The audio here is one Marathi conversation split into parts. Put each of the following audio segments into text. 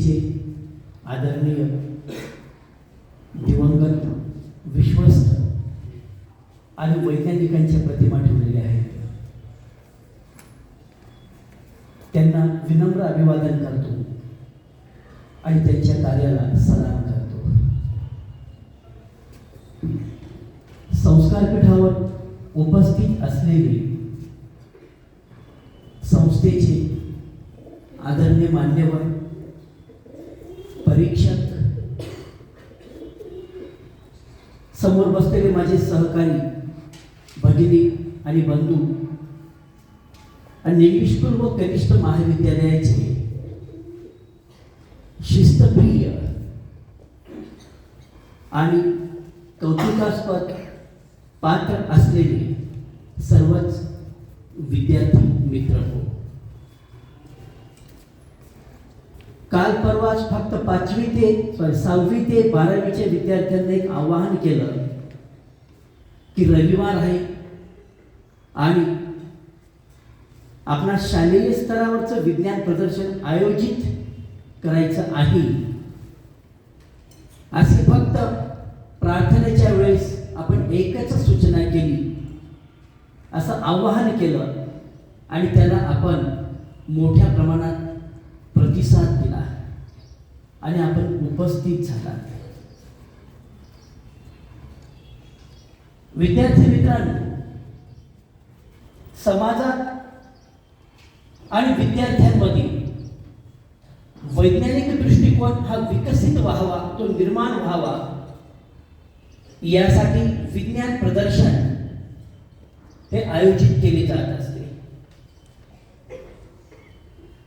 संस्थेचे आदरणीय दिवंगत विश्वस्त आणि वैज्ञानिकांच्या प्रतिमा ठेवलेल्या आहेत. त्यांना विनम्र अभिवादन करतो आणि त्यांच्या कार्याला सलाम करतो. संस्कार पीठावर उपस्थित असलेले संस्थेचे आदरणीय मान्यवर, परीक्षक, समोर बसलेले माझे सहकारी भगिनी आणि बंधू आणि निगमिष्पूर्व कनिष्ठ महाविद्यालयाचे शिस्तप्रिय आणि कौतुकास्पद पात्र असलेले सर्वच विद्यार्थी मित्र हो. काल परवाच फक्त 6वी ते 12वीच्या विद्यार्थ्यांना एक आवाहन केलं की रविवार आहे आणि आपणा शालेय स्तरावरचं विज्ञान प्रदर्शन आयोजित करायचं आहे. असे फक्त प्रार्थनेच्या वेळेस आपण एकच सूचना केली, असं आवाहन केलं आणि त्याला आपण मोठ्या प्रमाणात प्रतिसाद दिला आणि आपण उपस्थित झाला. विद्यार्थी मित्रांनो, समाजात आणि विद्यार्थ्यांमध्ये वैज्ञानिक दृष्टिकोन हा विकसित व्हावा, तो निर्माण व्हावा, यासाठी विज्ञान प्रदर्शन हे आयोजित केले जात असते.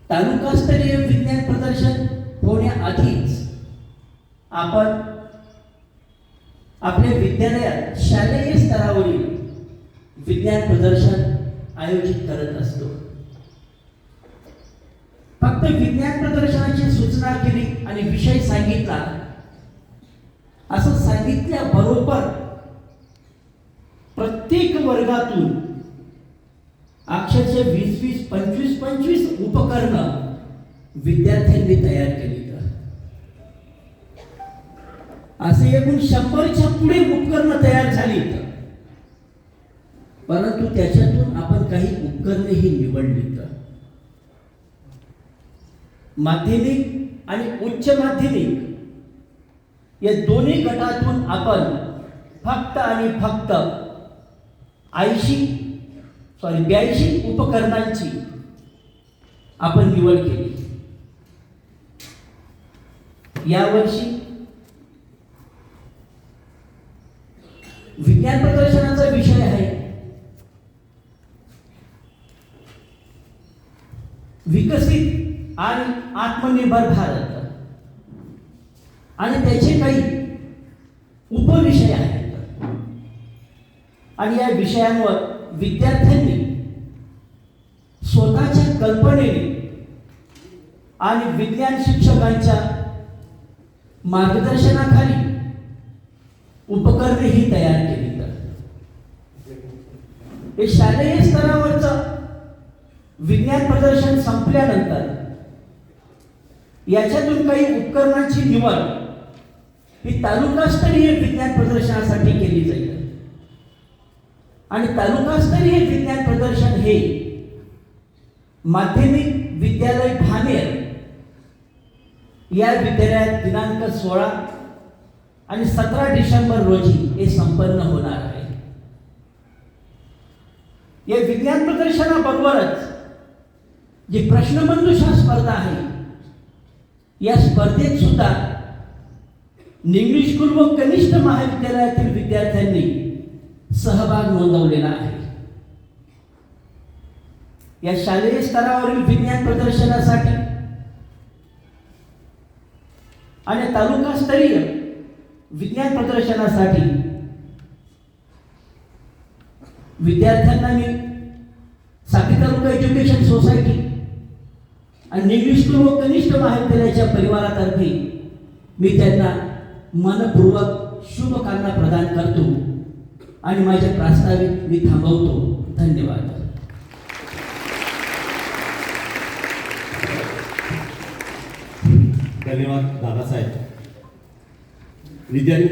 तालुकास्तरीय विज्ञान प्रदर्शन होण्याआधीच आपण आपल्या विद्यालयात शालेय स्तरावरील विज्ञान प्रदर्शन आयोजित करत असतो. फक्त विज्ञान प्रदर्शनाची सूचना केली आणि विषय सांगितला असं सांगितल्याबरोबर प्रत्येक वर्गातून अक्षरशः 20-20, 25-25 उपकरणं विद्यार्थ्यांनी तयार केली. असे एकूण 100च्या पुढे उपकरणं तयार झाली. परंतु त्याच्यातून आपण काही उपकरणेही निवडली. माध्यमिक आणि उच्च माध्यमिक या दोन्ही गटातून आपण फक्त आणि फक्त 82 उपकरणांची आपण निवड केली. यावर्षी विज्ञान प्रदर्शनाचा विषय आहे विकसित आणि आत्मनिर्भर भारत आणि त्याचे काही उपविषय आहेत आणि या विषयांवर विद्यार्थ्यांनी स्वतःच्या कल्पनेने आणि विज्ञान शिक्षकांच्या मार्गदर्शनाखाली उपकरणेही तयार केली. हे शालेय स्तरावरचं विज्ञान प्रदर्शन संपल्यानंतर याच्यातून काही उपकरणांची निवड ही तालुकास्तरीय विज्ञान प्रदर्शनासाठी केली जाईल आणि तालुकास्तरीय विज्ञान प्रदर्शन हे माध्यमिक विद्यालय भानेर या विद्यालयात दिनांक 16 आणि 17 डिसेंबर रोजी हे संपन्न होणार आहे. या विज्ञान प्रदर्शनाबरोबरच जी प्रश्नमंजुषा स्पर्धा आहे, या स्पर्धेत सुद्धा निगमिष्पूर्व कनिष्ठ महाविद्यालयातील विद्यार्थ्यांनी सहभाग नोंदवलेला आहे. या शालेय स्तरावरील विज्ञान प्रदर्शनासाठी आणि तालुकास्तरीय विज्ञान प्रदर्शनासाठी विद्यार्थ्यांना मी साखळी तालुका एज्युकेशन सोसायटी आणि निगमिष्पूर्व कनिष्ठ महाविद्यालयाच्या परिवारातर्फे मी त्यांना मनपूर्वक शुभकामना प्रदान करतो आणि माझे प्रास्ताविक मी थांबवतो. धन्यवाद. धन्यवाद दादासाहेब. विद्यार्थी